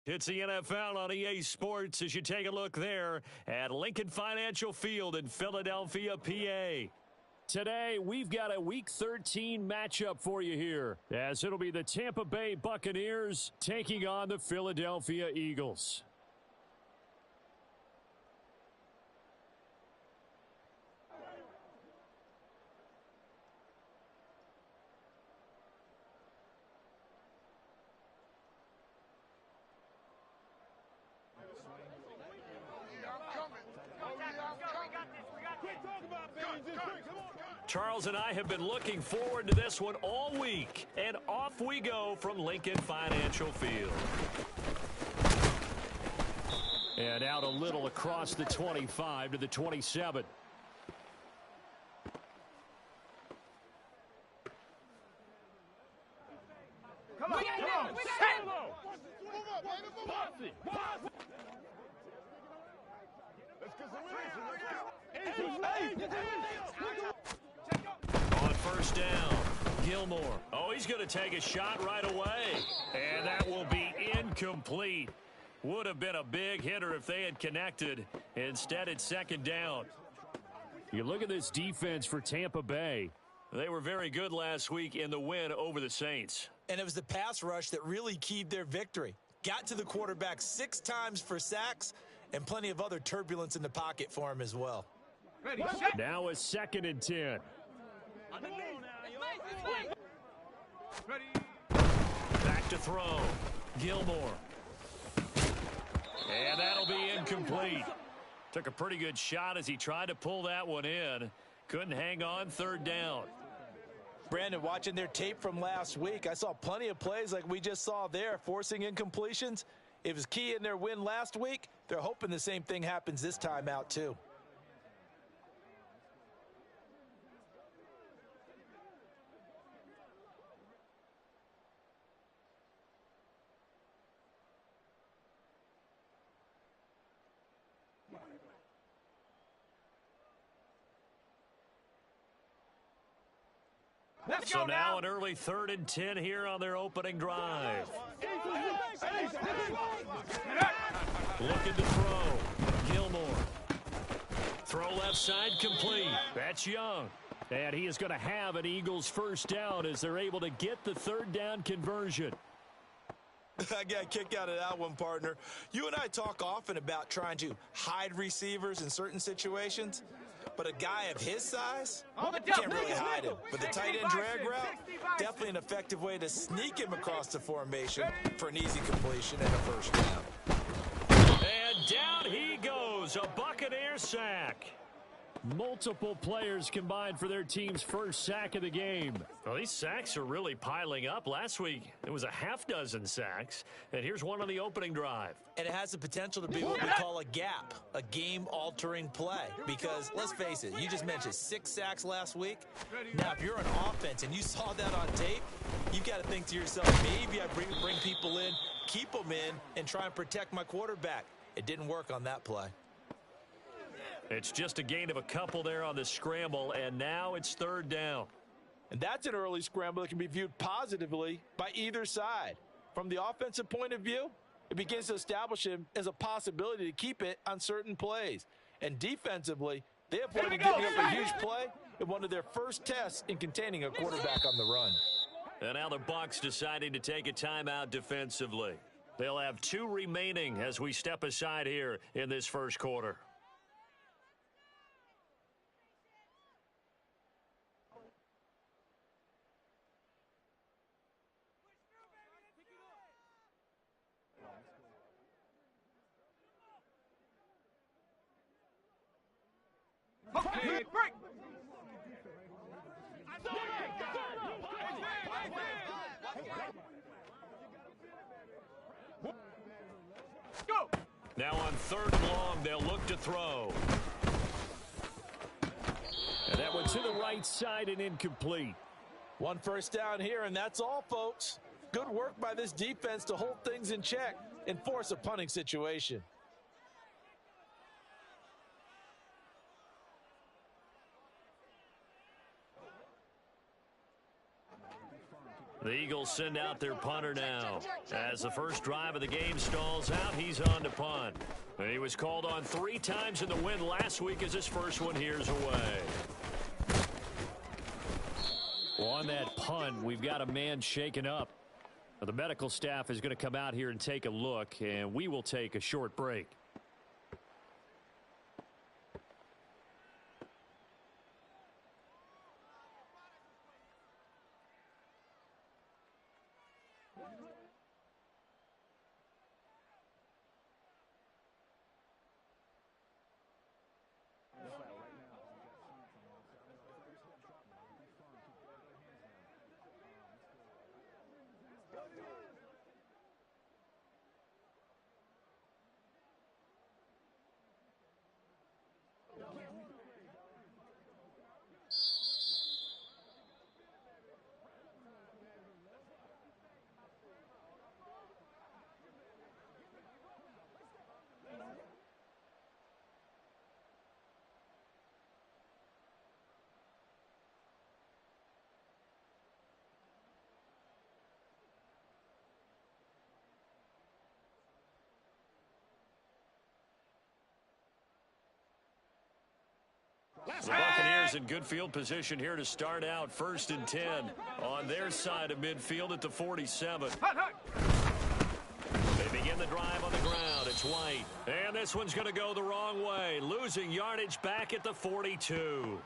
It's the NFL on EA Sports as you take a look there at Lincoln Financial Field in Philadelphia, PA. Today, we've got a Week 13 matchup for you here, as it'll be the Tampa Bay Buccaneers taking on the Philadelphia Eagles. Charles and I have been looking forward to this one all week, and off we go from Lincoln Financial Field. And out a little across the 25 to the 27. Come on, On first down, Gilmore. Oh, he's going to take a shot right away. And that will be incomplete. Would have been a big hitter if they had connected. Instead, it's second down. You look at this defense for Tampa Bay. They were very good last week in the win over the Saints. And it was the pass rush that really keyed their victory. Got to the quarterback 6 times for sacks and plenty of other turbulence in the pocket for him as well. ready, Now a 2nd and 10. ready. Back to throw. Gilmore. And that'll be incomplete. Took a pretty good shot as he tried to pull that one in. Couldn't hang on, 3rd down. Brandon, watching their tape from last week, I saw plenty of plays like we just saw there, forcing incompletions. It was key in their win last week. They're hoping the same thing happens this time out, too. Let's So go now an early 3rd and 10 here on their opening drive. Looking to throw. Gilmore. Throw left side complete. That's Young. And he is going to have an Eagles first down as they're able to get the 3rd down conversion. I got a kick out of that one, partner. You and I talk often about trying to hide receivers in certain situations. But a guy of his size, can't really hide him. But the tight end drag route, definitely an effective way to sneak him across the formation for an easy completion and a first down. And down he goes, a Buccaneer sack. Multiple players combined for their team's first sack of the game. Well, these sacks are really piling up. Last week, it was a half-dozen sacks. And here's one on the opening drive. And it has the potential to be what we call a gap, a game-altering play. Because, let's face it, you just mentioned 6 sacks last week. Now, if you're an offense and you saw that on tape, you've got to think to yourself, maybe I bring people in, keep them in, and try and protect my quarterback. It didn't work on that play. It's just a gain of a couple there on the scramble, and now it's 3rd down. And that's an early scramble that can be viewed positively by either side. From the offensive point of view, it begins to establish him as a possibility to keep it on certain plays. And defensively, they avoided giving up a huge play in one of their first tests in containing a quarterback on the run. And now the Bucs deciding to take a timeout defensively. They'll have 2 remaining as we step aside here in this first quarter. Okay, break. Go. Now on 3rd and long, they'll look to throw. And that one to the right side and incomplete. 1 first down here, and that's all, folks. Good work by this defense to hold things in check and force a punting situation. The Eagles send out their punter now. As the first drive of the game stalls out, he's on to punt. He was called on 3 times in the win last week as his first one here's away. Well, on that punt, we've got a man shaken up. The medical staff is going to come out here and take a look, and we will take a short break. The Buccaneers in good field position here to start out 1st and 10 on their side of midfield at the 47. They begin the drive on the ground. It's White. And this one's going to go the wrong way. Losing yardage back at the 42.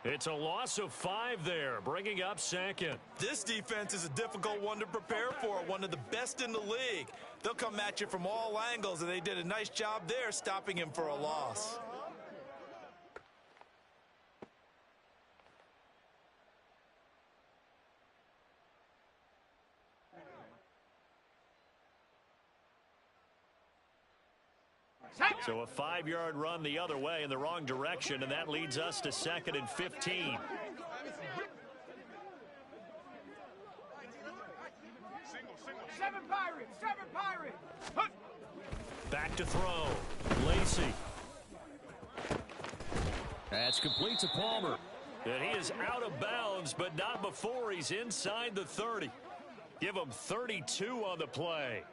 It's a loss of 5 there, bringing up 2nd. This defense is a difficult one to prepare for, one of the best in the league. They'll come at you from all angles, and they did a nice job there stopping him for a loss. So a 5-yard run the other way in the wrong direction, and that leads us to 2nd and 15. Seven Pirates! Back to throw. Lacey. That's complete to Palmer. And he is out of bounds, but not before he's inside the 30. Give him 32 on the play.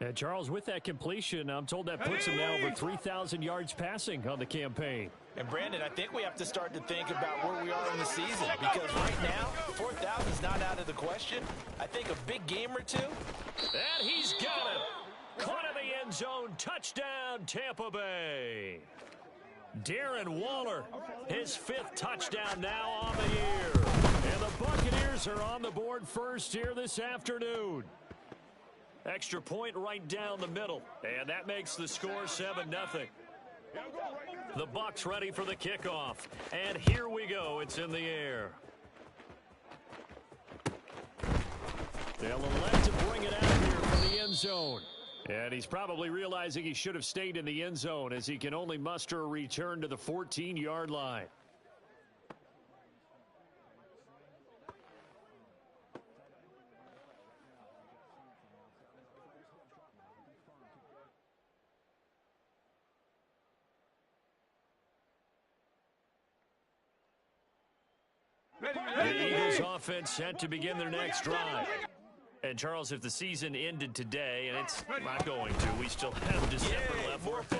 And Charles, with that completion, I'm told that puts him now over 3,000 yards passing on the campaign. And Brandon, I think we have to start to think about where we are in the season, because right now, 4,000 is not out of the question. I think a big game or two. And he's got it. Caught in the end zone. Touchdown, Tampa Bay. Darren Waller, his 5th touchdown now on the year. And the Buccaneers are on the board first here this afternoon. Extra point right down the middle, and that makes the score 7-0. The Bucs ready for the kickoff, and here we go. It's in the air. They'll elect to bring it out here from the end zone. And he's probably realizing he should have stayed in the end zone as he can only muster a return to the 14-yard line. The Eagles offense set to begin their next drive. And, Charles, if the season ended today, and it's not going to, we still have December left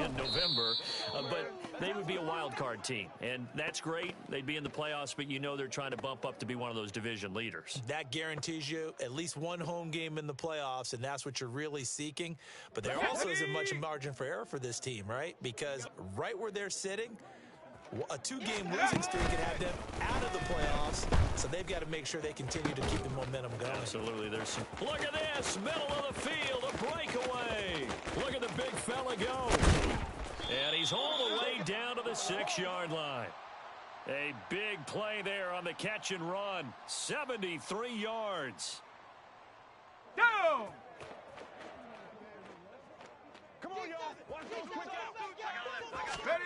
in November, but they would be a wild card team. And that's great. They'd be in the playoffs, but you know they're trying to bump up to be one of those division leaders. That guarantees you at least one home game in the playoffs, and that's what you're really seeking. But there also isn't much margin for error for this team, right? Because right where they're sitting, a 2-game losing streak could have them out of the playoffs, so they've got to make sure they continue to keep the momentum going. Absolutely. There's some. Look at this, middle of the field, a breakaway. Look at the big fella go. And he's all the way down to the 6-yard line. A big play there on the catch and run. 73 yards. Down! Come on, y'all. Watch those quick out. Ready?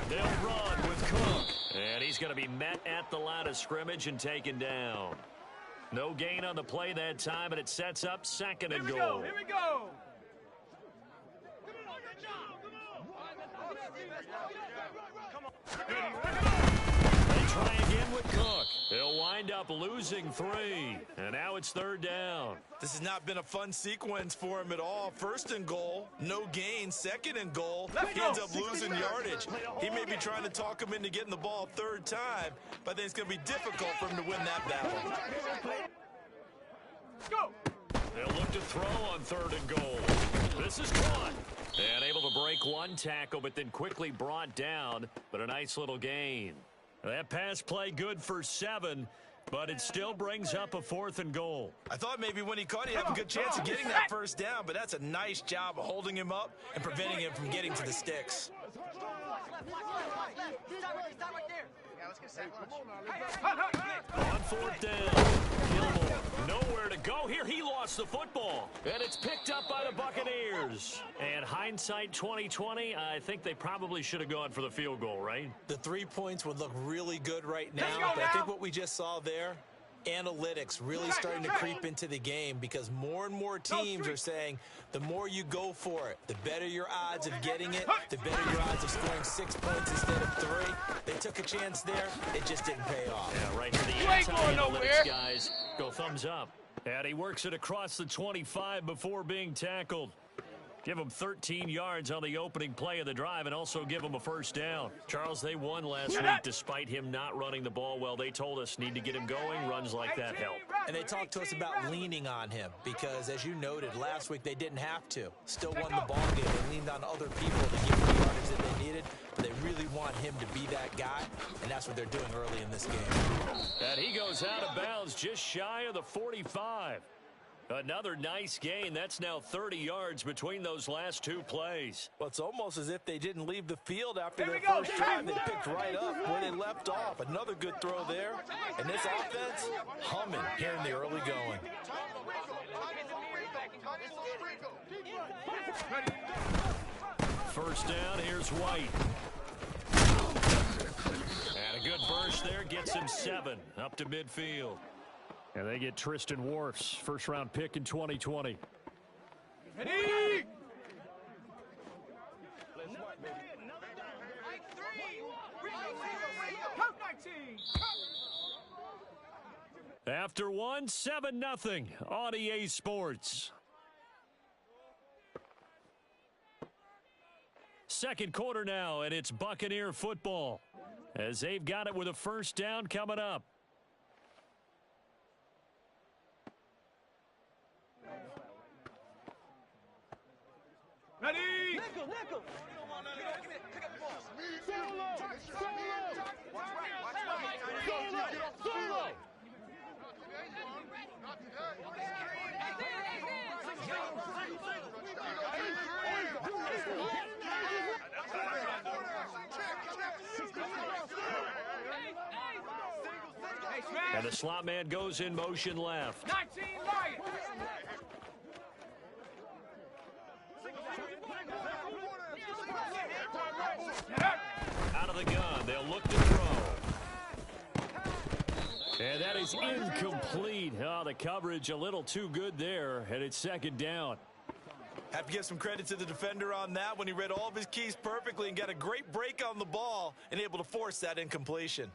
They'll run with Cook. And he's going to be met at the line of scrimmage and taken down. No gain on the play that time, and it sets up 2nd and goal. Here we go! They try again with Cook. He'll wind up losing 3. And now it's 3rd down. This has not been a fun sequence for him at all. 1st and goal, no gain. 2nd and goal, he ends up losing yardage. He may be trying to talk him into getting the ball 3rd time, but I think it's going to be difficult for him to win that battle. Go! They'll look to throw on 3rd and goal. This is caught. And able to break one tackle, but then quickly brought down. But a nice little gain. That pass play good for 7, but it still brings up a 4th and goal. I thought maybe when he caught, he'd have a good chance of getting that 1st down, but that's a nice job of holding him up and preventing him from getting to the sticks. On 4th down, Gilmore nowhere to go here. He lost the football, and it's picked up by the Buccaneers. And hindsight 2020, I think they probably should have gone for the field goal, right? The 3 points would look really good right now, but I think what we just saw there, analytics really starting to creep into the game, because more and more teams are saying the more you go for it, the better your odds of getting it, the better your odds of scoring 6 points instead of 3. They took a chance there. It just didn't pay off. Yeah, right here, the anti-analytics guys go thumbs up. And he works it across the 25 before being tackled. Give him 13 yards on the opening play of the drive and also give him a 1st down. Charles, they won last week despite him not running the ball well. They told us need to get him going. Runs like that help. And they talked to us about leaning on him because, as you noted, last week they didn't have to. Still won the ball game. They leaned on other people to give the yardage that they needed, but they really want him to be that guy, and that's what they're doing early in this game. And he goes out of bounds just shy of the 45. Another nice gain. That's now 30 yards between those last 2 plays. Well, it's almost as if they didn't leave the field after their first drive. They picked right up where they left off. Another good throw there. And this offense, humming here in the early going. First down, here's White. And a good burst there gets him 7 up to midfield. And they get Tristan Wirfs, first-round pick in 2020. Ready? After one, 7-0 on EA Sports. Second quarter now, and it's Buccaneer football as they've got it with a 1st down coming up. Ready? Nickel. Solo. And the slot man goes in motion left. 19 Lions. Out of the gun, they'll look to throw. And that is incomplete. Oh, the coverage a little too good there, and it's 2nd down. Have to give some credit to the defender on that when he read all of his keys perfectly and got a great break on the ball and able to force that incompletion.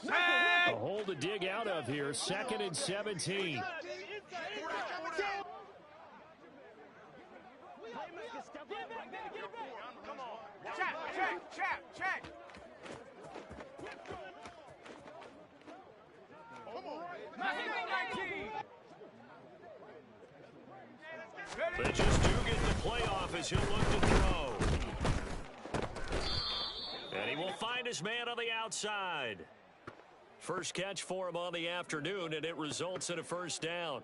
A hole to dig out of here. 2nd and 17. Check. They just do get the playoff as he'll look to throw. And he will find his man on the outside. First catch for him on the afternoon, and it results in a 1st down.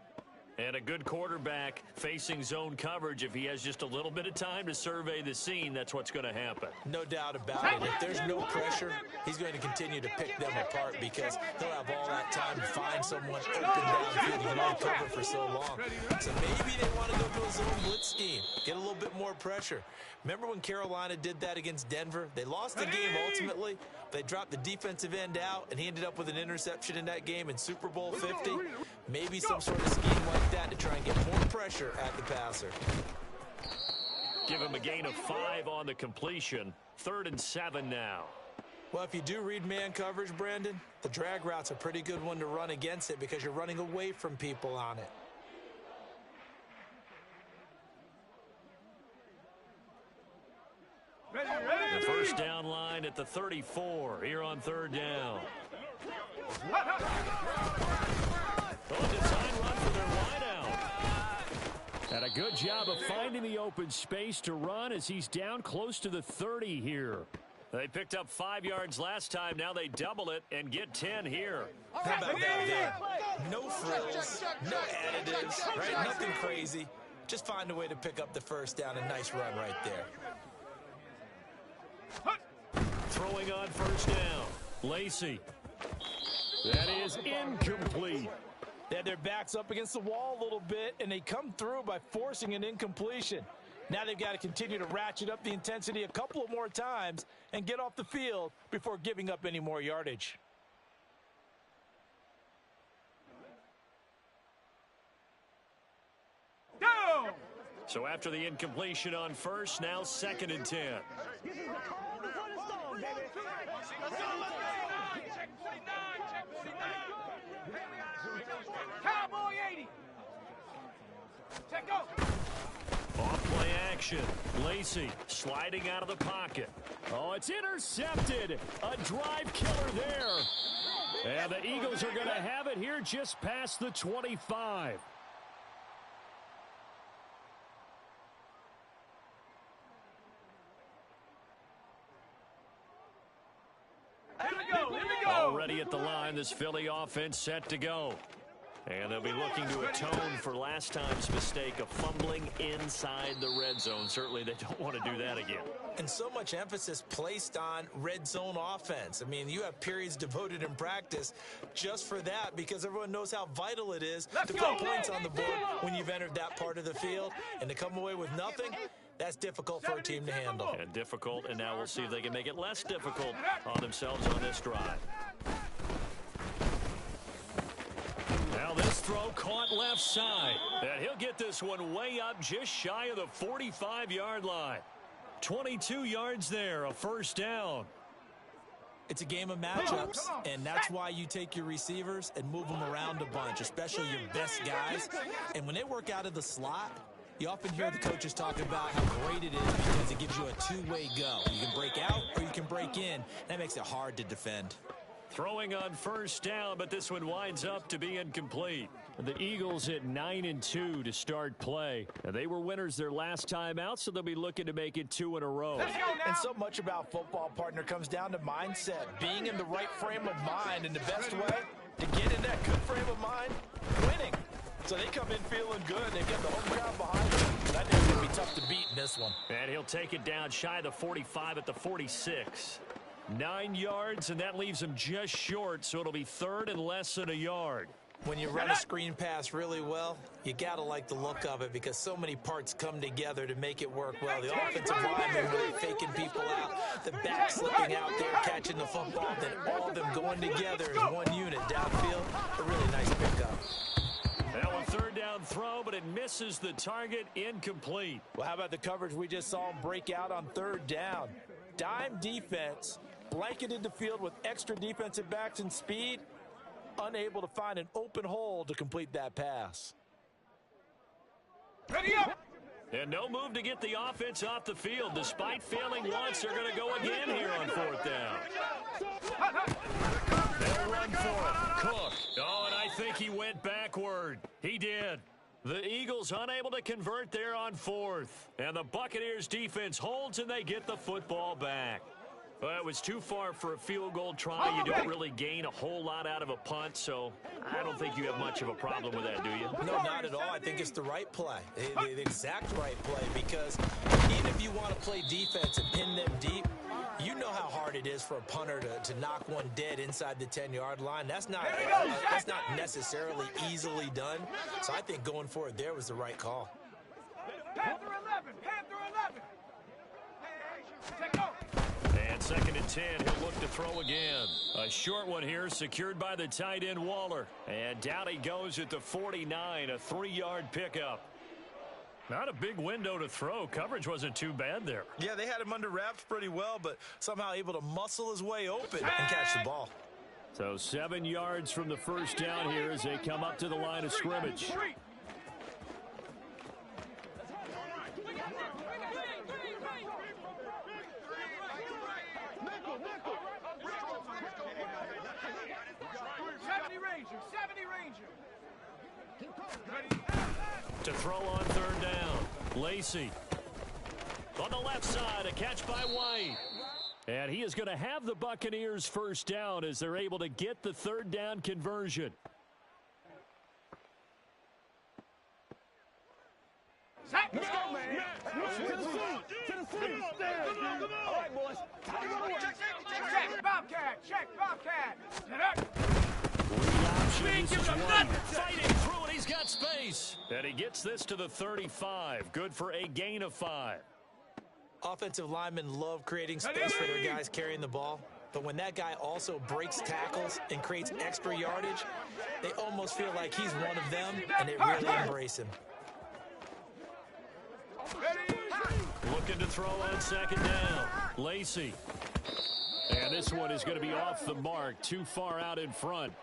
And a good quarterback facing zone coverage. If he has just a little bit of time to survey the scene, that's what's going to happen. No doubt about it. If there's no pressure, he's going to continue to pick them apart because he'll have all that time to find someone open downfield. He can only cover for so long. So maybe they want to go to a zone blitz scheme, get a little bit more pressure. Remember when Carolina did that against Denver? They lost the game ultimately. They dropped the defensive end out, and he ended up with an interception in that game in Super Bowl 50. Maybe some sort of scheme like that to try and get more pressure at the passer. Give him a gain of 5 on the completion. 3rd and 7 now. Well, if you do read man coverage, Brandon, the drag route's a pretty good one to run against it because you're running away from people on it. The first down line at the 34 here on 3rd down. Design run for their wideout. And a good job of finding the open space to run as he's down close to the 30 here. They picked up 5 yards last time. Now they double it and get 10 here. How about that? No frills, no additives, right? Nothing crazy. Just find a way to pick up the first down. A nice run right there. Throwing on first down. Lacey. That is incomplete. They had their backs up against the wall a little bit, and they come through by forcing an incompletion. Now they've got to continue to ratchet up the intensity a couple of more times and get off the field before giving up any more yardage. Down! So after the incompletion on first, now 2nd and 10. Cowboy 80. Check go. Off play action. Lacey sliding out of the pocket. Oh, it's intercepted. A drive killer there. And the Eagles are going to have it here just past the 25. Already at the line, this Philly offense set to go. And they'll be looking to atone for last time's mistake of fumbling inside the red zone. Certainly they don't want to do that again. And so much emphasis placed on red zone offense. I mean, you have periods devoted in practice just for that because everyone knows how vital it is to put points on the board when you've entered that part of the field. And to come away with nothing, that's difficult for a team to handle. And difficult, and now we'll see if they can make it less difficult on themselves on this drive. Now this throw caught left side. And he'll get this one way up just shy of the 45-yard line. 22 yards there, a first down. It's a game of matchups, and that's why you take your receivers and move them around a bunch, especially your best guys. And when they work out of the slot, you often hear the coaches talking about how great it is because it gives you a two-way go. You can break out or you can break in. That makes it hard to defend. Throwing on first down, but this one winds up to be incomplete. The Eagles hit 9-2 to start play. And they were winners their last time out, so they'll be looking to make it 2 in a row. And so much about football, partner, comes down to mindset. Being in the right frame of mind, and the best way to get in that good frame of mind, winning. So they come in feeling good. They get the home crowd behind them. That is going to be tough to beat in this one. And he'll take it down shy of the 45 at the 46. 9 yards, and that leaves him just short, so it'll be 3rd and less than a yard. When you run a screen pass really well, you got to like the look of it because so many parts come together to make it work well. The offensive lineman really faking people out, the back slipping out there, catching the football, then all of them going together as one unit downfield. A really nice pickup. Now a 3rd down throw, but it misses the target, incomplete. Well, how about the coverage we just saw him break out on 3rd down? Dime defense, blanketed the field with extra defensive backs and speed, unable to find an open hole to complete that pass. Ready up! And no move to get the offense off the field. Despite failing once, they're going to go again here on 4th down. They'll run for it. Cook. Oh, and I think he went backward. He did. The Eagles unable to convert there on 4th. And the Buccaneers defense holds, and they get the football back. Well, it was too far for a field goal try. You don't really gain a whole lot out of a punt, so I don't think you have much of a problem with that, do you? No, not at all. I think it's the right play, the exact right play, because even if you want to play defense and pin them deep, you know how hard it is for a punter to knock one dead inside the 10-yard line. That's not necessarily easily done. So I think going for it there was the right call. Panther 11! Panther 11! Check go! And 2nd and 10, he'll look to throw again. A short one here, secured by the tight end Waller. And down he goes at the 49, a 3-yard pickup. Not a big window to throw. Coverage wasn't too bad there. Yeah, they had him under wraps pretty well, but somehow able to muscle his way open and catch the ball. So 7 yards from the first down here as they come up to the line of scrimmage. To throw on third down, Lacey. On the left side, a catch by White. And he is going to have the Buccaneers first down as they're able to get the third down conversion. Let's go, man. All right, boys. Check, Bobcat. Check, Bobcat. Read option. This is White fighting through it. He's got space. And he gets this to the 35. Good for a gain of 5. Offensive linemen love creating space for their guys carrying the ball, but when that guy also breaks tackles and creates extra yardage, they almost feel like he's one of them, and they really embrace him. Looking to throw on second down. Lacey. And this one is going to be off the mark, too far out in front.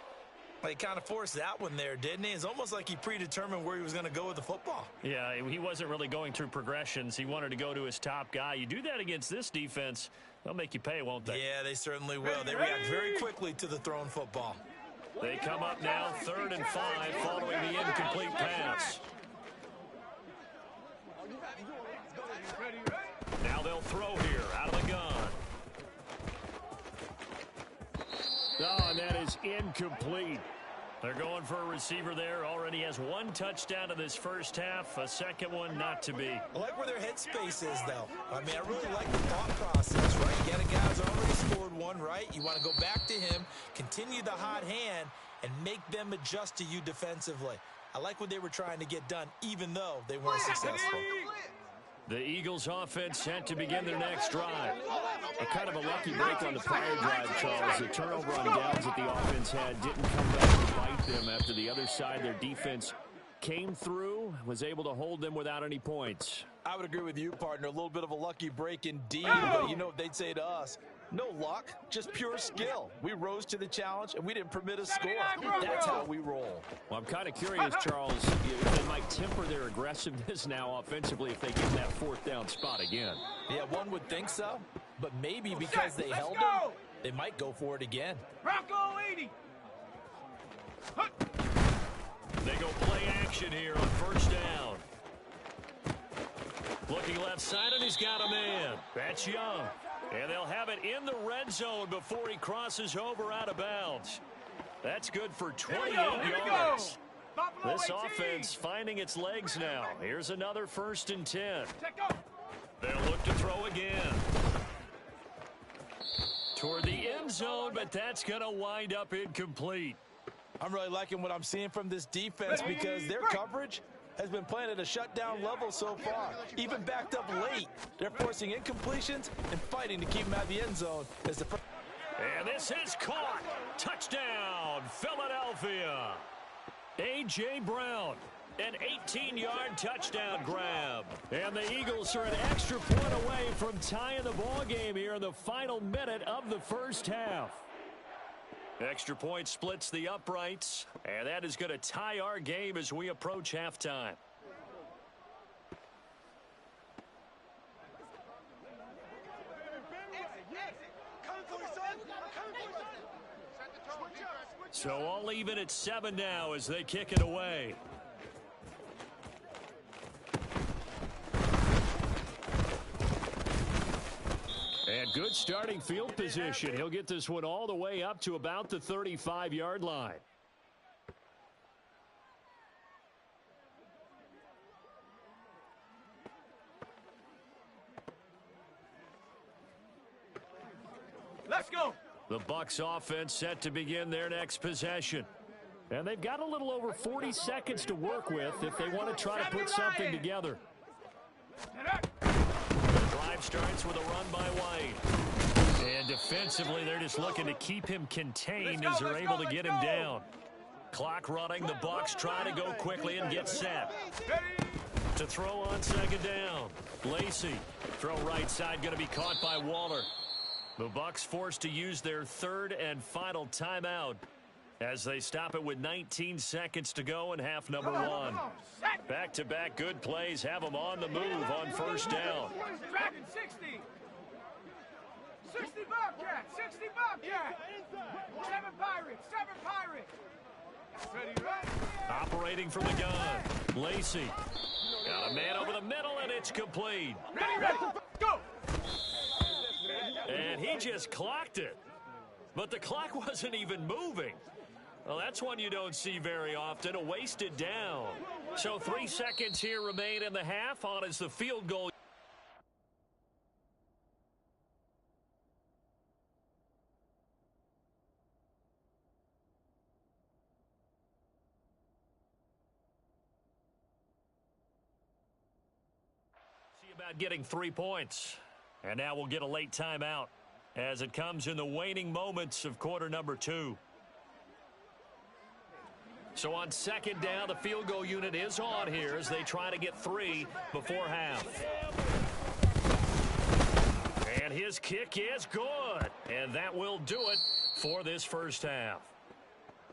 He kind of forced that one there, didn't he? It's almost like he predetermined where he was going to go with the football. Yeah, he wasn't really going through progressions. He wanted to go to his top guy. You do that against this defense, they'll make you pay, won't they? Yeah, they certainly will. They react very quickly to the thrown football. They come up now 3rd and 5 following the incomplete pass. Now they'll throw here out of the gun. Oh, and that is incomplete. They're going for a receiver there. Already has 1 touchdown in this first half. A second one not to be. I like where their headspace is, though. I mean, I really like the thought process, right? You got a guy who's already scored 1, right? You want to go back to him, continue the hot hand, and make them adjust to you defensively. I like what they were trying to get done, even though they weren't successful. The Eagles offense set to begin their next drive. A kind of a lucky break on the prior drive, Charles. The turnover on downs that the offense had didn't come back to bite them after the other side. Their defense came through, was able to hold them without any points. I would agree with you, partner. A little bit of a lucky break indeed, but you know what they'd say to us? No luck, just pure skill. We rose to the challenge, and we didn't permit a score. That's how we roll. Well, I'm kind of curious, Charles, if they might temper their aggressiveness now offensively if they get that 4th down spot again. Yeah, one would think so, but maybe because they held them, they might go for it again. Bronco 80. They go play action here on first down. Looking left side, and he's got a man. That's Young. And they'll have it in the red zone before he crosses over out of bounds. That's good for 28 yards. This offense finding its legs now. Here's another 1st and 10. They'll look to throw again. Toward the end zone, but that's going to wind up incomplete. I'm really liking what I'm seeing from this defense because their coverage has been playing at a shutdown level so far. Even backed up late, they're forcing incompletions and fighting to keep them out of the end zone. And this is caught. Touchdown, Philadelphia. A.J. Brown, an 18-yard touchdown grab. And the Eagles are an extra point away from tying the ball game here in the final minute of the first half. Extra point splits the uprights, and that is going to tie our game as we approach halftime. So all even at 7 now as they kick it away. And good starting field position. He'll get this one all the way up to about the 35-yard line. Let's go. The Bucs offense set to begin their next possession. And they've got a little over 40 seconds to work with if they want to try to put something together. The drive starts with a run by White. And defensively, they're just looking to keep him contained as they're able to get him down. Clock running. The Bucs try to go quickly and get set. To throw on second down. Lacey. Throw right side, going to be caught by Waller. The Bucs forced to use their third and final timeout as they stop it with 19 seconds to go in half number one. Back-to-back good plays have them on the move on first down. Dragon 60. 60 Bobcat. 60 Bobcat. 7 Pirates. 7 Pirates. Ready, right? Operating from the gun. Lacey. Got a man over the middle, and it's complete. Ready. Go. And he just clocked it. But the clock wasn't even moving. Well, that's one you don't see very often, a wasted down. So 3 seconds here remain in the half. On is the field goal. See about getting 3 points. And now we'll get a late timeout as it comes in the waning moments of quarter number 2. So on second down, the field goal unit is on here as they try to get 3 before half. And his kick is good. And that will do it for this first half.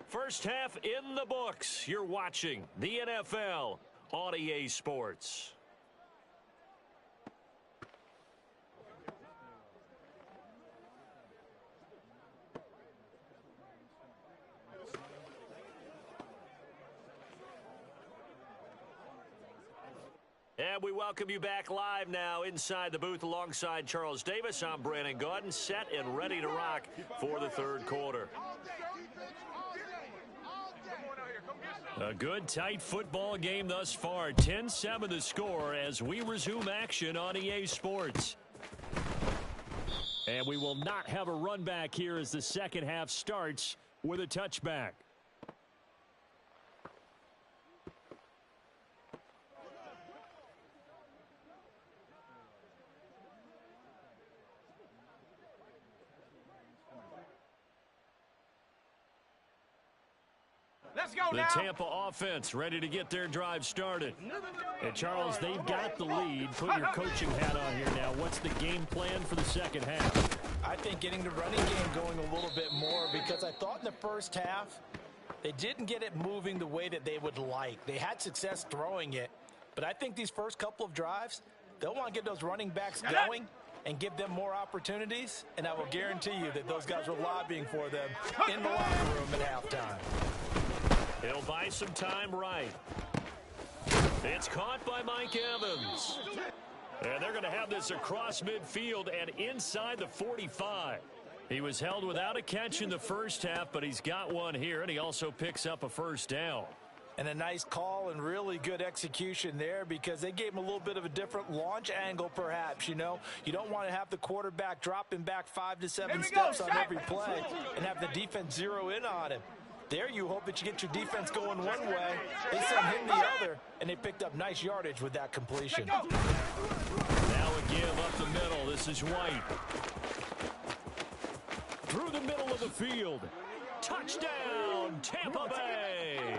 First half in the books. You're watching the NFL on EA Sports. And we welcome you back live now inside the booth alongside Charles Davis. I'm Brandon Gaudin, set and ready to rock for the third quarter. A good, tight football game thus far. 10-7 the score as we resume action on EA Sports. And we will not have a run back here as the second half starts with a touchback. Let's go The now. Tampa offense ready to get their drive started. And Charles, they've got the lead. Put your coaching hat on here now. What's the game plan for the second half? I think getting the running game going a little bit more, because I thought in the first half they didn't get it moving the way that they would like. They had success throwing it, but I think these first couple of drives, they'll want to get those running backs going and give them more opportunities, and I will guarantee you that those guys were lobbying for them in the locker room at halftime. He'll buy some time right. It's caught by Mike Evans. And they're going to have this across midfield and inside the 45. He was held without a catch in the first half, but he's got one here, and he also picks up a first down. And a nice call and really good execution there, because they gave him a little bit of a different launch angle perhaps, you know. You don't want to have the quarterback dropping back 5 to 7 steps on every play and have the defense zero in on him. There you hope that you get your defense going one way, they send him the other, and they picked up nice yardage with that completion. Now a give up the middle. This is White. Through the middle of the field. Touchdown, Tampa Bay.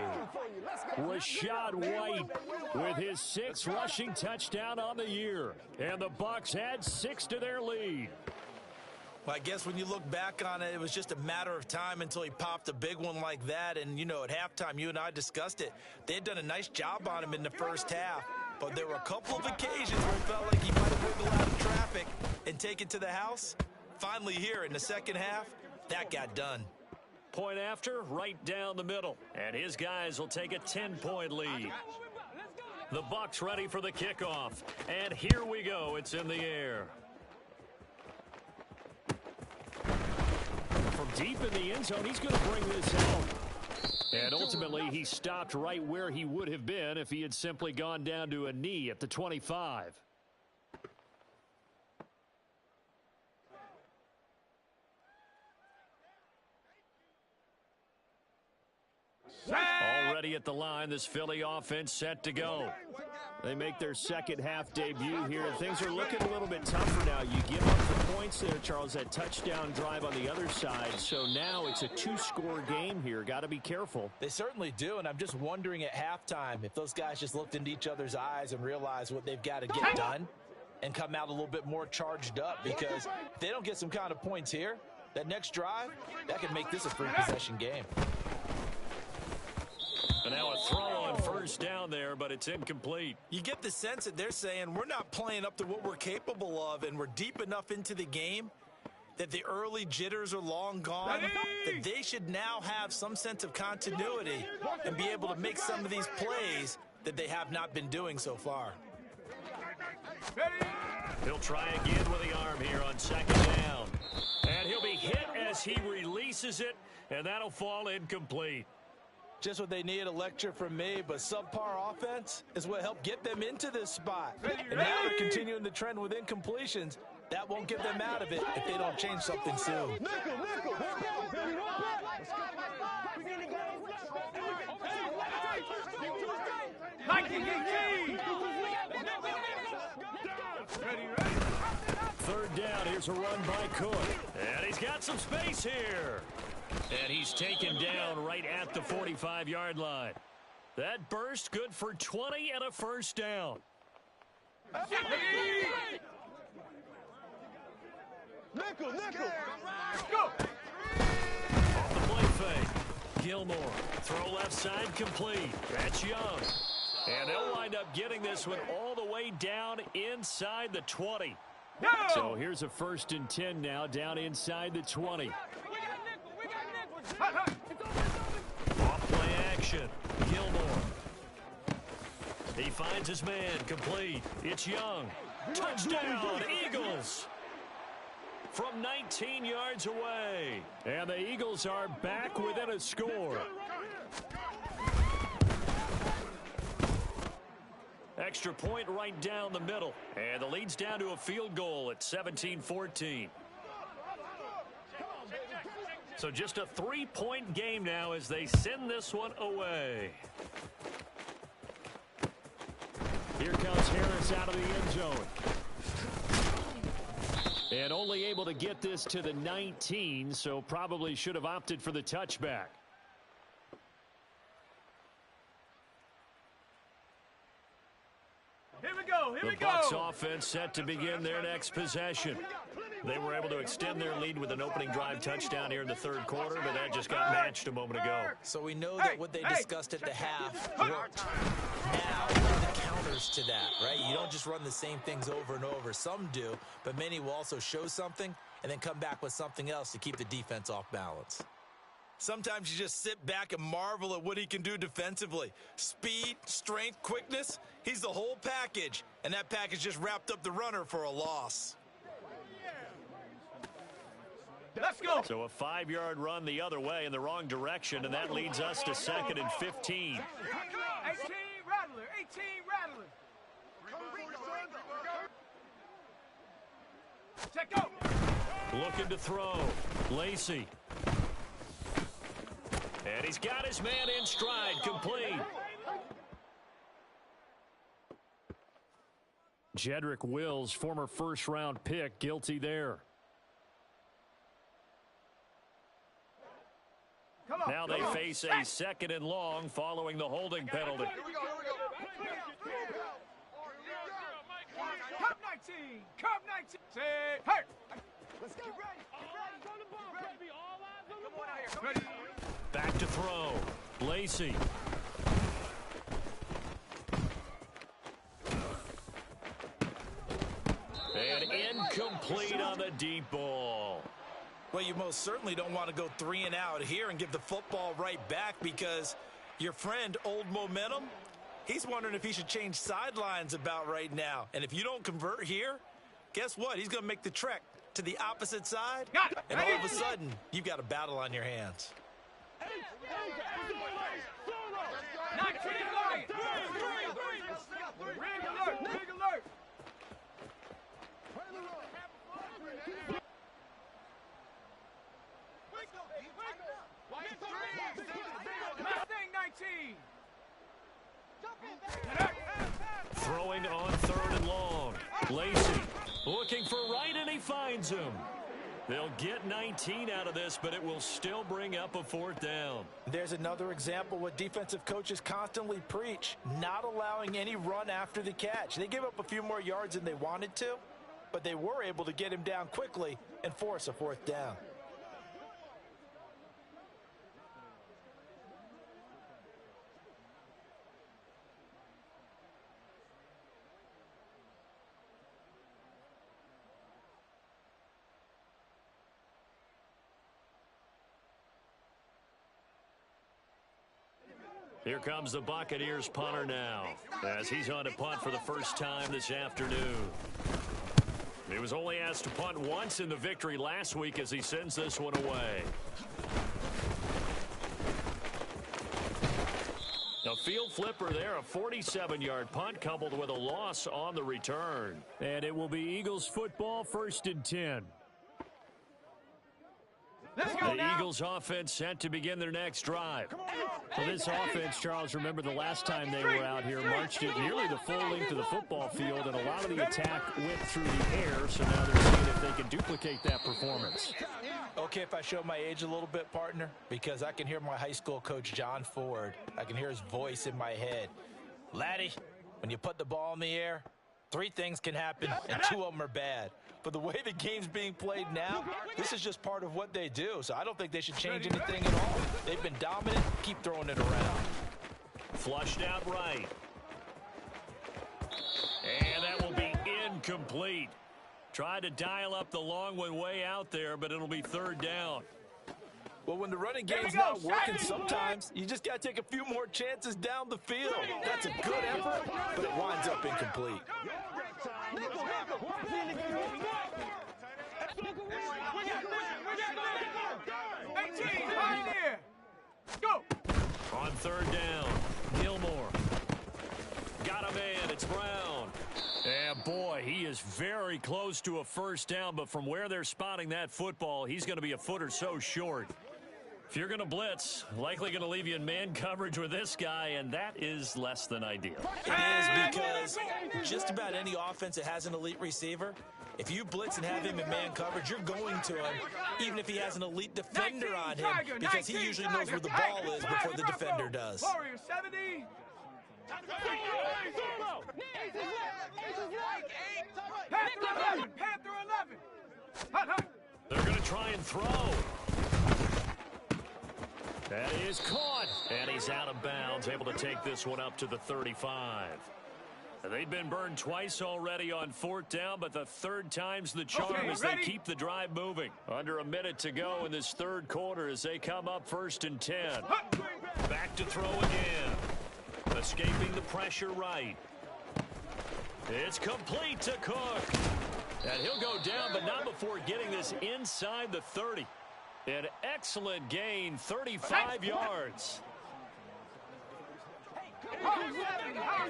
Rashad White with his 6th rushing touchdown on the year. And the Bucs add 6 to their lead. Well, I guess when you look back on it, it was just a matter of time until he popped a big one like that. And, you know, at halftime, you and I discussed it. They had done a nice job on him in the first half. But there were a couple of occasions where it felt like he might have wiggled out of traffic and taken to the house. Finally here in the second half, that got done. Point after, right down the middle. And his guys will take a 10-point lead. The Bucs ready for the kickoff. And here we go. It's in the air. From deep in the end zone, he's going to bring this out. And ultimately, he stopped right where he would have been if he had simply gone down to a knee at the 25. Already at the line, this Philly offense set to go. They make their second half debut here. Things are looking a little bit tougher now. You give up the points there Charles, that touchdown drive on the other side. So now it's a two-score game here. Got to be careful. They certainly do, and I'm just wondering at halftime if those guys just looked into each other's eyes and realized what they've got to get done and come out a little bit more charged up, because if they don't get some kind of points here, that next drive, that could make this a free possession game. And now a throw on first down there, but it's incomplete. You get the sense that they're saying we're not playing up to what we're capable of, and we're deep enough into the game that the early jitters are long gone, that they should now have some sense of continuity and be able to make some of these plays that they have not been doing so far. He'll try again with the arm here on second down. And he'll be hit as he releases it, and that'll fall incomplete. Just what they need, a lecture from me, but subpar offense is what helped get them into this spot. And now they're continuing the trend with incompletions. That won't get them out of it if they don't change something soon. Third down, here's a run by Cook. And he's got some space here. And he's taken down right at the 45-yard line. That burst good for 20 and a first down. Nickel. Go. Off the play fake. Gilmore, throw left side complete. That's Young. And they'll wind up getting this one all the way down inside the 20. No. So here's a 1st and 10 now down inside the 20. Off play action. Gilmore. He finds his man complete. It's Young. Touchdown, Eagles. From 19 yards away. And the Eagles are back within a score. Extra point right down the middle. And the lead's down to a field goal at 17-14. So just a 3-point game now as they send this one away. Here comes Harris out of the end zone. And only able to get this to the 19, so probably should have opted for the touchback. Here we go. The Bucs offense set to begin their next possession. They were able to extend their lead with an opening drive touchdown here in the third quarter, but that just got matched a moment ago. So we know that what they discussed at the half worked. Now, what are the counters to that, right? You don't just run the same things over and over. Some do, but many will also show something and then come back with something else to keep the defense off balance. Sometimes you just sit back and marvel at what he can do defensively. Speed, strength, quickness, he's the whole package. And that package just wrapped up the runner for a loss. Let's go. So a 5-yard run the other way in the wrong direction, and that leads us to 2nd and 15. 18 Rattler. 18 Rattler. Check go. Looking to throw. Lacey. And he's got his man in stride, complete. Jedrick Wills, former first-round pick, guilty there. Now they face a 2nd and long following the holding penalty. Cup 19. Cup 19. Say, hey. Let's get ready. Ready. Back to throw. Lacey. And incomplete on the deep ball. Well, you most certainly don't want to go 3 and out here and give the football right back, because your friend, Old Momentum, he's wondering if he should change sidelines about right now. And if you don't convert here, guess what? He's going to make the trek to the opposite side. And all of a sudden, you've got a battle on your hands. 19 Lions. Rig alert. Rig alert. Mustang 19. Throwing on 3rd and long. Lacey looking for right, and he finds him. They'll get 19 out of this, but it will still bring up a 4th down. There's another example what defensive coaches constantly preach, not allowing any run after the catch. They gave up a few more yards than they wanted to, but they were able to get him down quickly and force a 4th down. Here comes the Buccaneers punter now, as he's on to punt for the first time this afternoon. He was only asked to punt once in the victory last week as he sends this one away. A field flipper there, a 47-yard punt coupled with a loss on the return. And it will be Eagles football, 1st and 10. The Eagles offense set to begin their next drive. Well, this offense, Charles, remember the last time they were out here, marched it nearly the full length of the football field, and a lot of the attack went through the air, so now they're seeing if they can duplicate that performance. Okay, if I show my age a little bit, partner, because I can hear my high school coach, John Ford. I can hear his voice in my head. Laddie, when you put the ball in the air, 3 things can happen, and 2 of them are bad. But the way the game's being played now, this is just part of what they do. So I don't think they should change anything at all. They've been dominant. Keep throwing it around. Flushed out right. And that will be incomplete. Tried to dial up the long one way out there, but it'll be 3rd down. Well, when the running game's not working, sometimes you just got to take a few more chances down the field. That's a good effort, but it winds up incomplete. On 3rd down, Gilmore. Got a man, it's Brown. And boy, he is very close to a 1st down, but from where they're spotting that football, he's going to be a foot or so short. If you're going to blitz, likely going to leave you in man coverage with this guy, and that is less than ideal. It is, because just about any offense that has an elite receiver, if you blitz and have him in man coverage, you're going to him, even if he has an elite defender on him, because he usually knows where the ball is before the defender does. Warrior 70. Panther 11. They're going to try and throw. That is caught, and he's out of bounds, able to take this one up to the 35. They've been burned twice already on 4th down, but the 3rd time's the charm as they keep the drive moving. Under a minute to go in this 3rd quarter as they come up 1st and 10. Back to throw again. Escaping the pressure right. It's complete to Cook. And he'll go down, but not before getting this inside the 30. An excellent gain, 35 yards.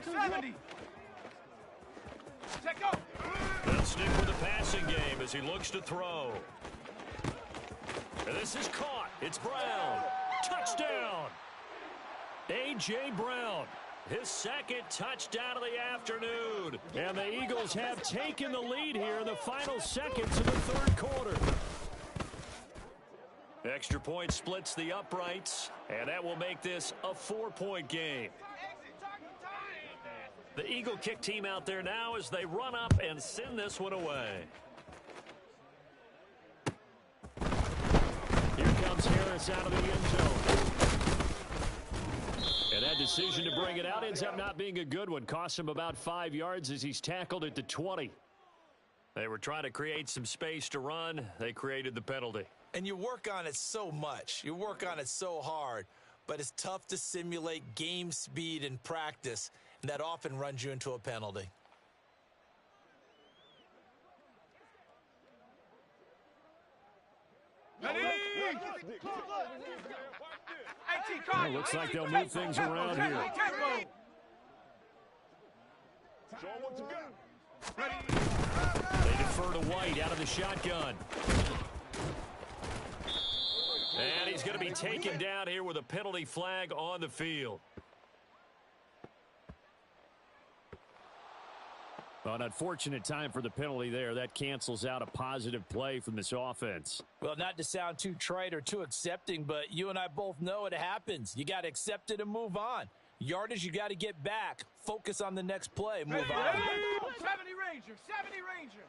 70. Check go. They'll stick with the passing game as he looks to throw. And this is caught. It's Brown. Touchdown. A.J. Brown. His 2nd touchdown of the afternoon. And the Eagles have taken the lead here in the final seconds of the 3rd quarter. Extra point splits the uprights, and that will make this a 4-point game. The Eagle kick team out there now as they run up and send this one away. Here comes Harris out of the end zone. And that decision to bring it out ends up not being a good one. Costs him about 5 yards as he's tackled at the 20. They were trying to create some space to run. They created the penalty. And you work on it so much. You work on it so hard. But it's tough to simulate game speed in practice, and that often runs you into a penalty. Well, looks like they'll move things around here. They defer to White out of the shotgun. And he's going to be taken down here with a penalty flag on the field. Well, an unfortunate time for the penalty there. That cancels out a positive play from this offense. Well, not to sound too trite or too accepting, but you and I both know it happens. You got to accept it and move on. Yardage, you got to get back. Focus on the next play. Move on. 70 Ranger, 70 Ranger.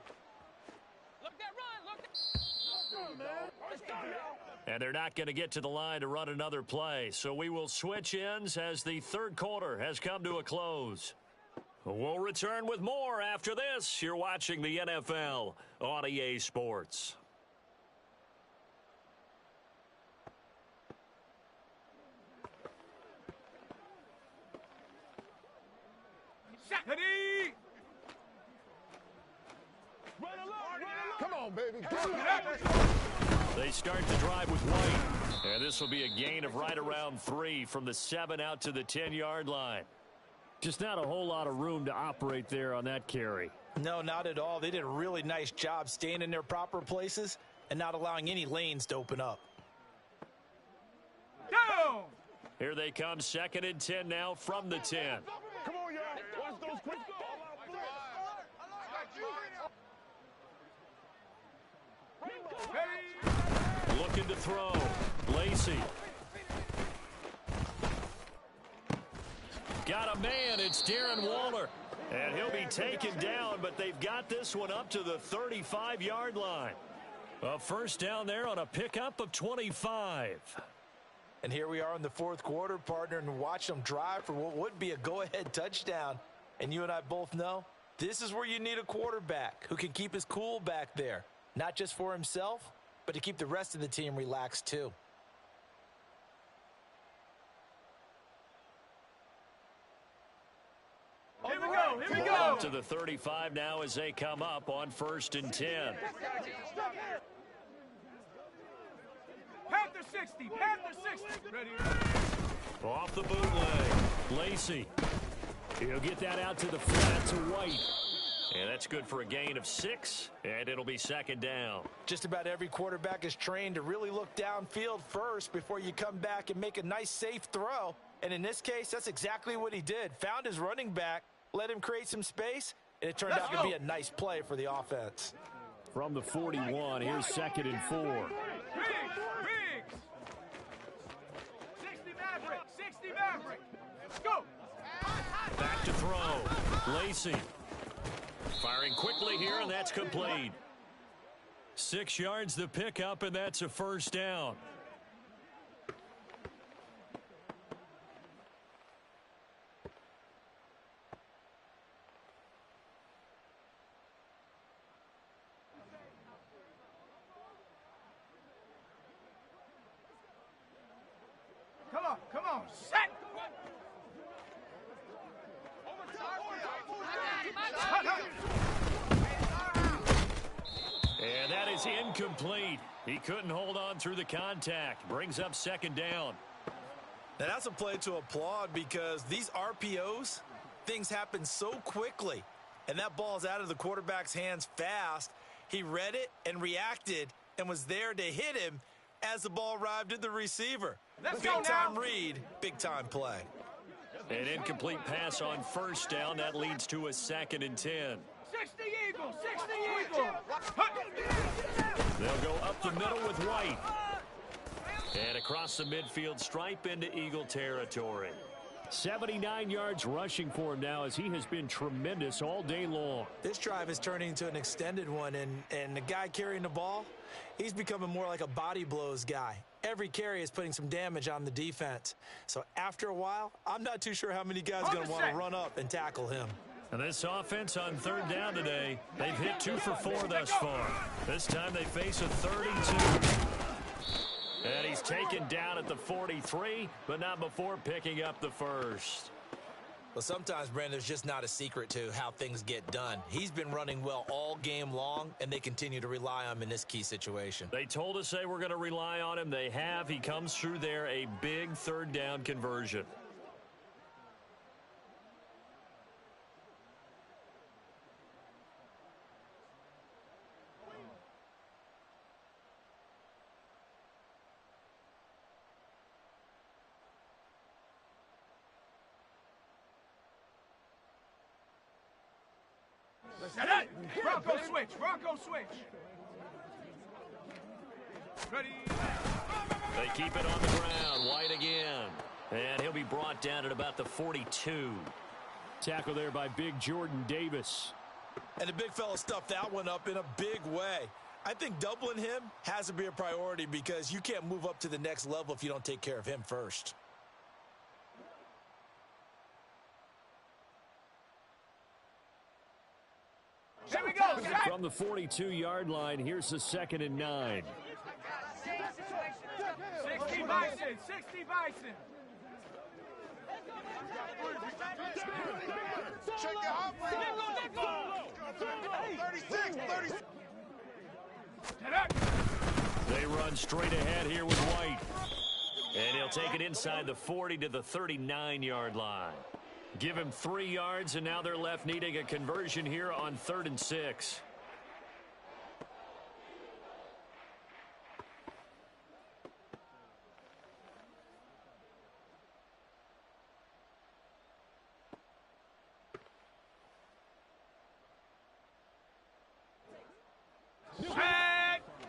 Look that run, look that. And they're not going to get to the line to run another play. So we will switch ends as the third quarter has come to a close. We'll return with more after this. You're watching the NFL on EA Sports. Ready? Come on, baby. They start the drive with White. And this will be a gain of right around 3 from the 7 out to the 10-yard line. Just not a whole lot of room to operate there on that carry. No, not at all. They did a really nice job staying in their proper places and not allowing any lanes to open up. Go! Here they come, 2nd and 10 now from the 10. Come on, y'all. Watch those quick Looking to throw. Lacey. Got a man. It's Darren Waller. And he'll be taken down, but they've got this one up to the 35-yard line. A first down there on a pickup of 25. And here we are in the fourth quarter, partner, and watch them drive for what would be a go-ahead touchdown. And you and I both know this is where you need a quarterback who can keep his cool back there, not just for himself, but to keep the rest of the team relaxed too. Here we go, here we go. Up to the 35 now as they come up on 1st and 10. Panther 60, Panther 60. Ready? Off the bootleg. Lacey. He'll get that out to the flat to White. And that's good for a gain of 6, and it'll be 2nd down. Just about every quarterback is trained to really look downfield first before you come back and make a nice, safe throw. And in this case, that's exactly what he did. Found his running back, let him create some space, and it turned out to be a nice play for the offense. From the 41, here's 2nd and 4. Riggs! 60 Maverick, 60 Maverick. Let's go. Back to throw. Lacey. Firing quickly here, and that's complete. 6 yards the pickup, and that's a first down. Come on, set! And that is incomplete. He couldn't hold on through the contact. Brings up 2nd down. Now, that's a play to applaud because these RPOs, things happen so quickly. And that ball's out of the quarterback's hands fast. He read it and reacted and was there to hit him as the ball arrived at the receiver. Let's go Big-time now. read, big-time play. An incomplete pass on first down. That leads to a 2nd and 10. 60 Eagle, 60 Eagle. They'll go up the middle with White. And across the midfield stripe into Eagle territory. 79 yards rushing for him now as he has been tremendous all day long. This drive is turning into an extended one, and the guy carrying the ball, he's becoming more like a body blows guy. Every carry is putting some damage on the defense. So after a while, I'm not too sure how many guys are going to want to run up and tackle him. And this offense on 3rd down today, they've hit 2 for 4 thus far. This time they face a 32. And he's taken down at the 43, but not before picking up the first. Well, sometimes, Brandon, there's just not a secret to how things get done. He's been running well all game long, and they continue to rely on him in this key situation. They told us they were going to rely on him. They have. He comes through there, a big 3rd down conversion. Hot. Bronco switch. Bronco switch. Ready. They keep it on the ground. White again. And he'll be brought down at about the 42. Tackle there by big Jordan Davis. And the big fella stuffed that one up in a big way. I think doubling him has to be a priority because you can't move up to the next level if you don't take care of him first. Here we go. From the 42-yard line, here's the 2nd and 9. 60 Bison. 60 Bison. Check your hop rate. 36. They run straight ahead here with White. And he'll take it inside the 40 to the 39-yard line. Give him 3 yards, and now they're left needing a conversion here on 3rd and 6.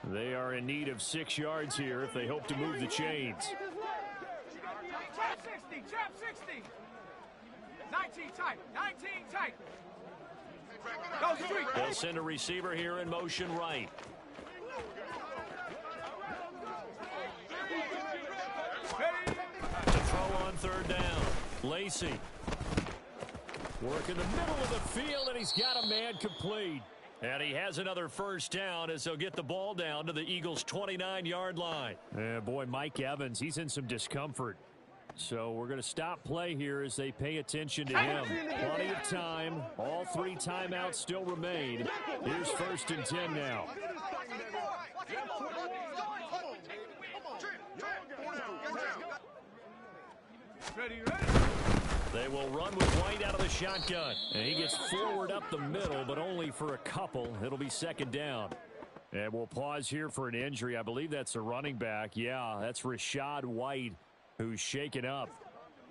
They are in need of 6 yards here if they hope to move the chains. Trap 60. Trap 60. 19 tight. 19 tight. Go street. They'll send a receiver here in motion right. To throw on 3rd down. Lacey. Work in the middle of the field, and he's got a man complete. And he has another 1st down as they'll get the ball down to the Eagles' 29-yard line. Boy, Mike Evans, he's in some discomfort. So we're going to stop play here as they pay attention to him. Plenty of time. All 3 timeouts still remain. Here's 1st and 10 now. Ready. They will run with White out of the shotgun. And he gets forward up the middle, but only for a couple. It'll be 2nd down. And we'll pause here for an injury. I believe that's a running back. Yeah, that's Rashad White, who's shaken up.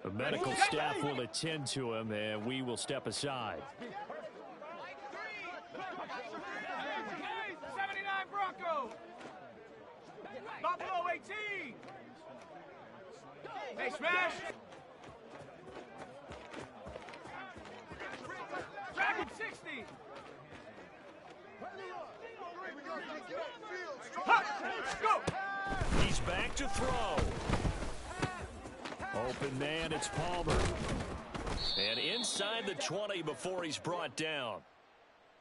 The medical staff will attend to him, and we will step aside. 79 Bronco. Buffalo 18. Hey, smash. Dragon 60. Let's go. He's back to throw. Open man, it's Palmer. And inside the 20 before he's brought down.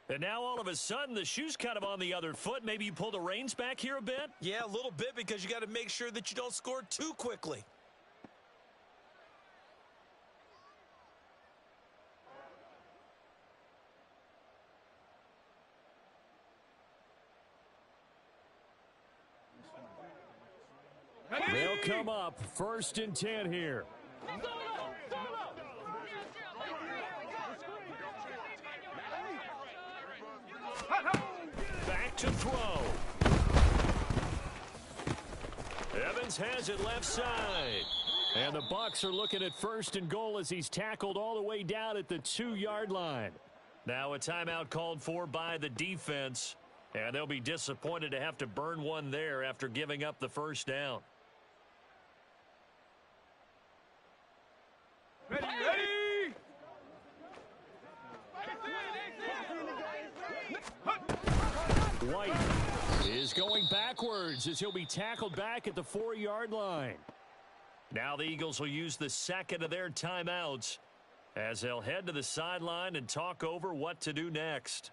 And now all of a sudden the shoe's kind of on the other foot. Maybe you pull the reins back here a bit? Yeah, a little bit because you got to make sure that you don't score too quickly. They'll come up 1st and 10 here. Back to throw. Evans has it left side. And the Bucs are looking at 1st and goal as he's tackled all the way down at the 2-yard line. Now a timeout called for by the defense. And they'll be disappointed to have to burn one there after giving up the 1st down. Ready. White is going backwards as he'll be tackled back at the 4-yard line. Now the Eagles will use the 2nd of their timeouts as they'll head to the sideline and talk over what to do next.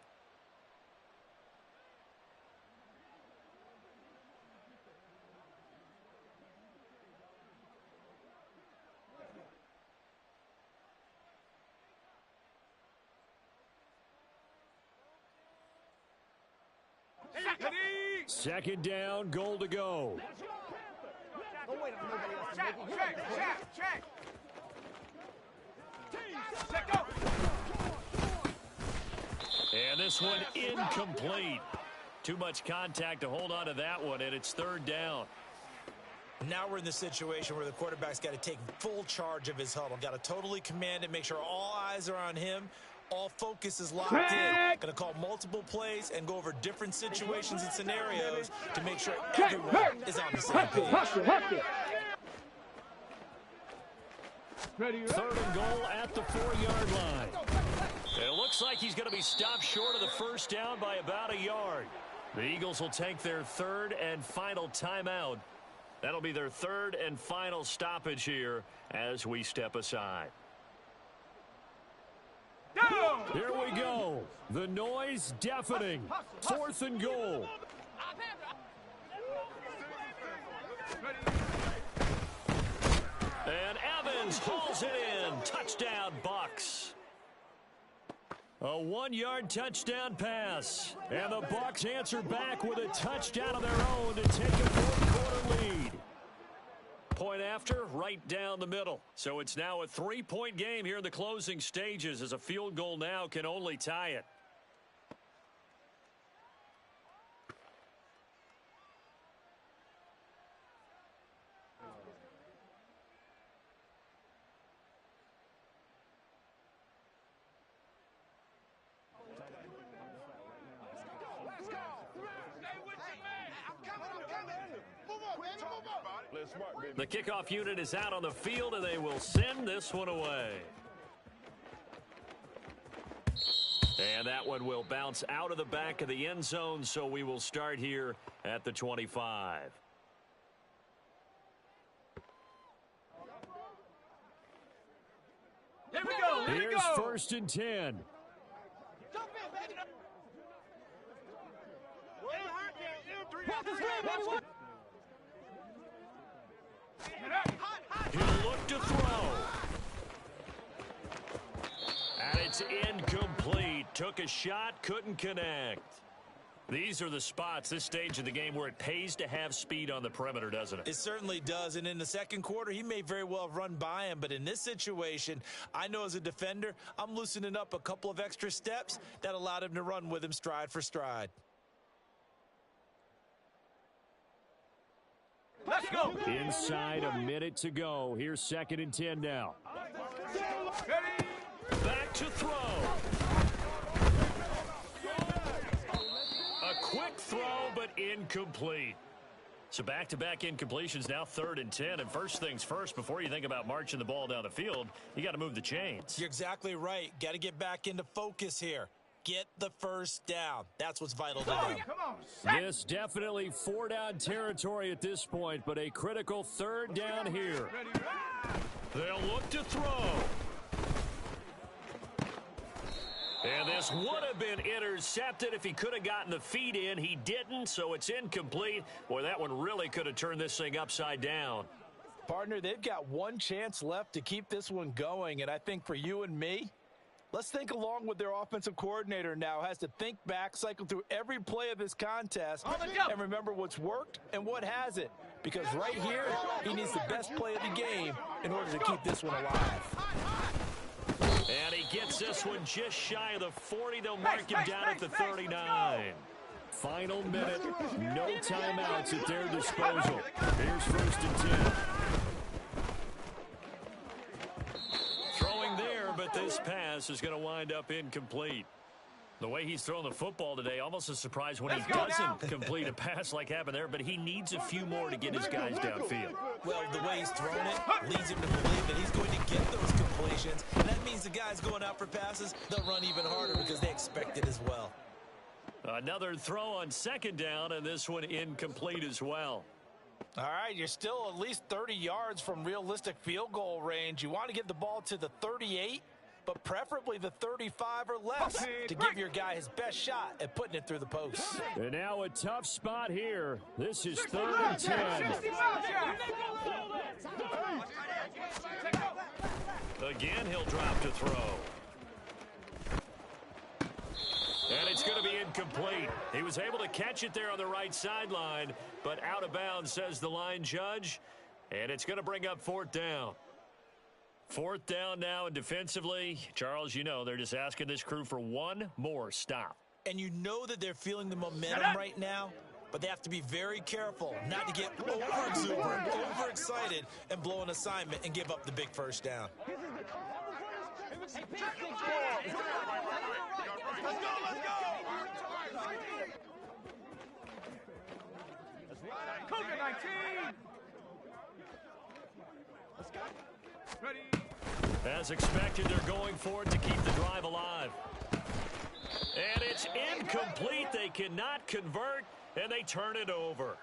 Second down, goal to go. Check. Check, go. And this one incomplete. Too much contact to hold on to that one, and it's 3rd down. Now we're in the situation where the quarterback's got to take full charge of his huddle. Got to totally command it, make sure all eyes are on him. All focus is locked in. Going to call multiple plays and go over different situations and scenarios to make sure everyone is on the same page. Third and goal at the 4-yard line. It looks like he's going to be stopped short of the first down by about a yard. The Eagles will take their third and final timeout. That'll be their third and final stoppage here as we step aside. Here we go. The noise deafening. 4th and goal. And Evans hauls it in. Touchdown, Bucs. A 1-yard touchdown pass. And the Bucs answer back with a touchdown of their own to take a 4th-quarter lead. Point after, right down the middle. So it's now a 3-point game here in the closing stages, as a field goal now can only tie it. The kickoff unit is out on the field, and they will send this one away. And that one will bounce out of the back of the end zone, so we will start here at the 25. Here we go. Here's 1st and 10. He'll look to throw. And it's incomplete. Took a shot, couldn't connect. These are the spots, this stage of the game, where it pays to have speed on the perimeter, doesn't it? It certainly does. And in the second quarter, he may very well have run by him. But in this situation, I know as a defender, I'm loosening up a couple of extra steps that allowed him to run with him stride for stride. Let's go. Inside a minute to go. Here's 2nd and 10 now. Back to throw. A quick throw, but incomplete. So back-to-back incompletions, now 3rd and 10. And first things first, before you think about marching the ball down the field, you got to move the chains. You're exactly right. Got to get back into focus here. Get the first down. That's what's vital to them. This definitely 4-down territory at this point, but a critical 3rd down here. They'll look to throw. And this would have been intercepted if he could have gotten the feet in. He didn't, so it's incomplete. Boy, that one really could have turned this thing upside down. Partner, they've got one chance left to keep this one going, and I think for you and me, let's think along with their offensive coordinator now. Has to think back, cycle through every play of this contest, and remember what's worked and what hasn't. Because right here, he needs the best play of the game in order to keep this one alive. And he gets this one just shy of the 40. They'll mark him down at the 39. Final minute, no timeouts at their disposal. Here's 1st and 10. Throwing there, but this pass is going to wind up incomplete. The way he's throwing the football today, almost a surprise when he doesn't complete a pass like happened there, but he needs a few more to get his guys downfield. Well, the way he's throwing it leads him to believe that he's going to get those completions. And that means the guys going out for passes, they'll run even harder because they expect it as well. Another throw on 2nd down, and this one incomplete as well. All right, you're still at least 30 yards from realistic field goal range. You want to get the ball to the 38, but preferably the 35 or less to give your guy his best shot at putting it through the post. And now a tough spot here. This is 3rd and 10. Again, he'll drop to throw. And it's going to be incomplete. He was able to catch it there on the right sideline, but out of bounds, says the line judge. And it's going to bring up 4th down. 4th down now, and defensively, Charles, you know, they're just asking this crew for one more stop. And you know that they're feeling the momentum right now, but they have to be very careful not to get over-exuberant, overexcited, and blow an assignment and give up the big first down. Cougar 19. Ready. As expected, they're going for it to keep the drive alive. And it's incomplete. They cannot convert, and they turn it over.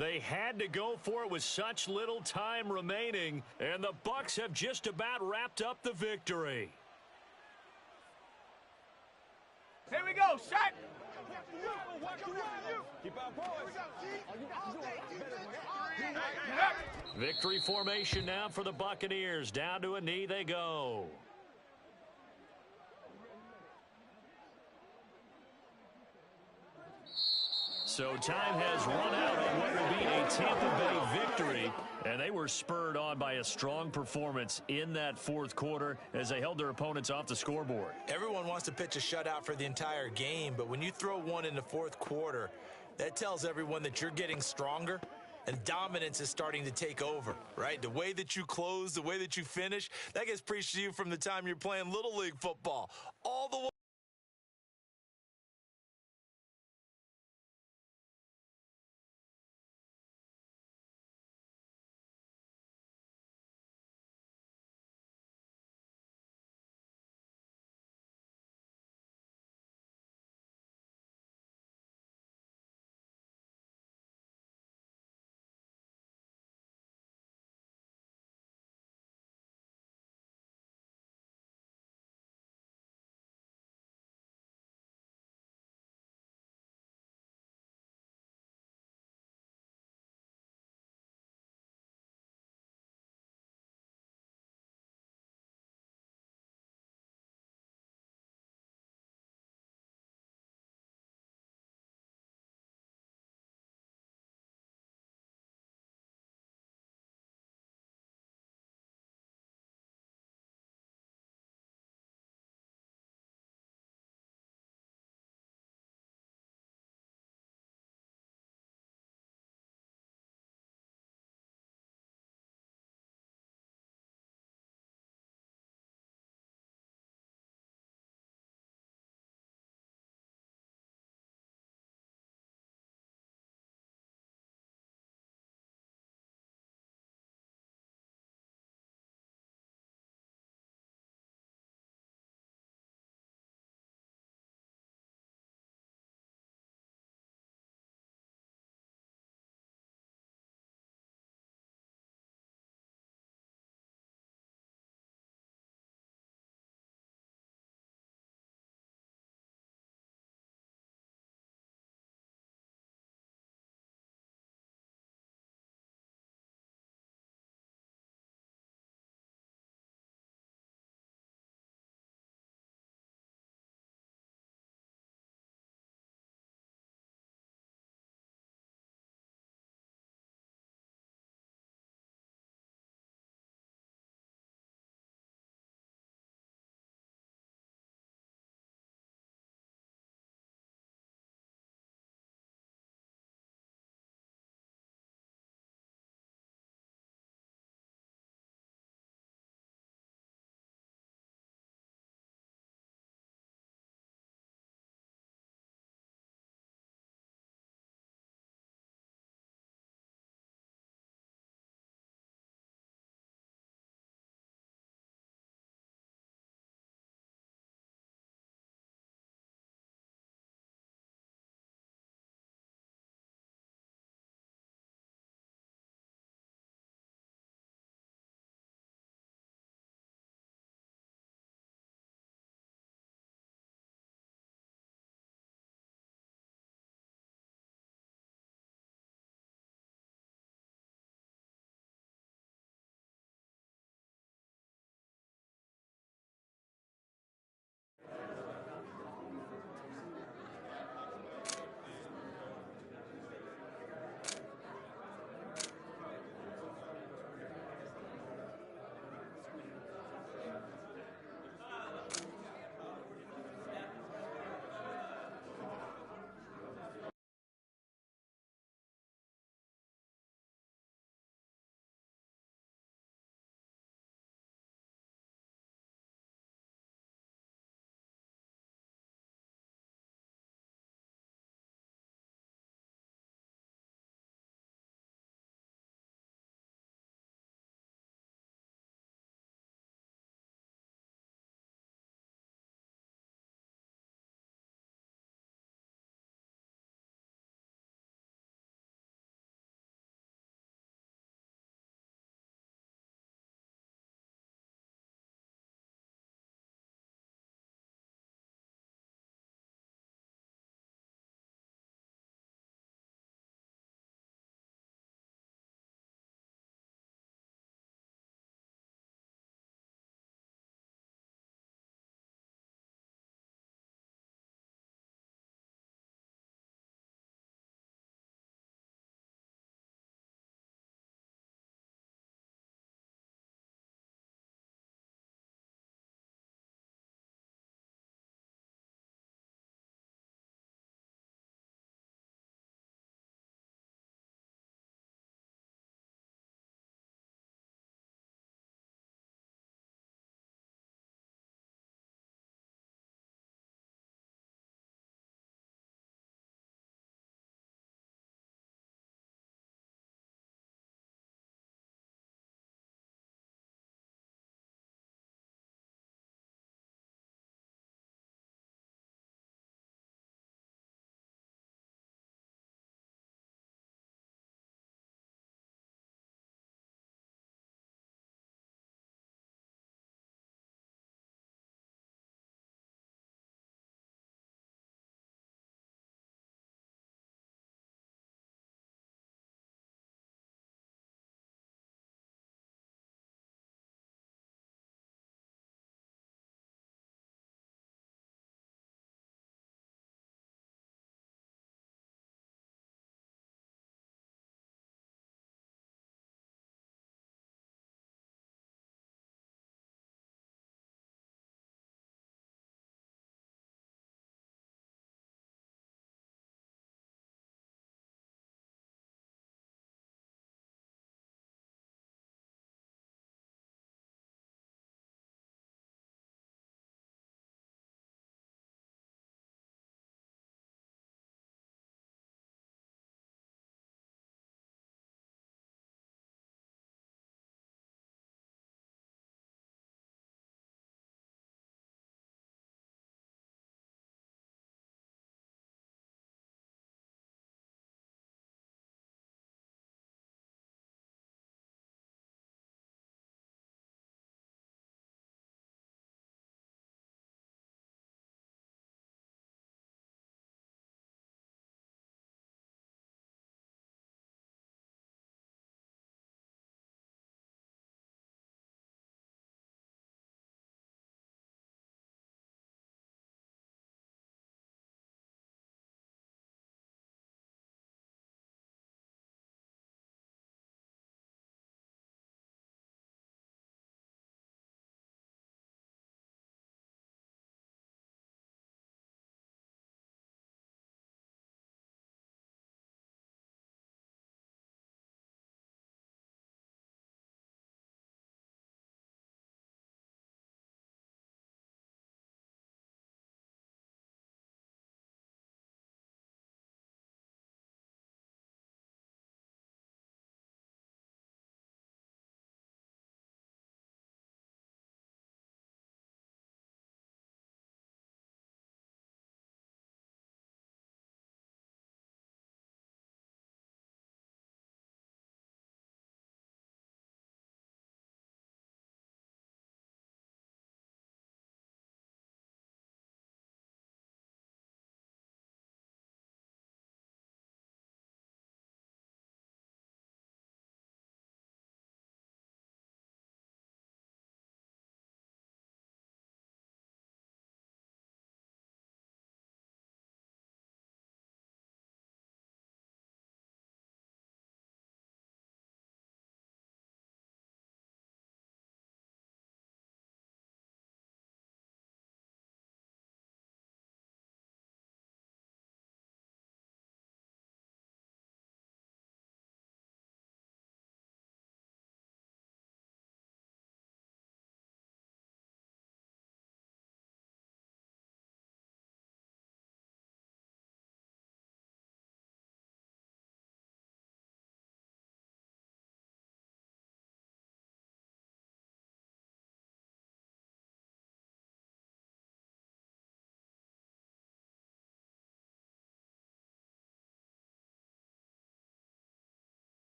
They had to go for it with such little time remaining, and the Bucs have just about wrapped up the victory. Here we go, shot. Victory formation now for the Buccaneers. Down to a knee they go. So time has run out on what will be a Tampa Bay victory, and they were spurred on by a strong performance in that fourth quarter as they held their opponents off the scoreboard. Everyone wants to pitch a shutout for the entire game, but when you throw one in the fourth quarter, that tells everyone that you're getting stronger and dominance is starting to take over, right? The way that you close, the way that you finish, that gets preached to you from the time you're playing Little League football all the way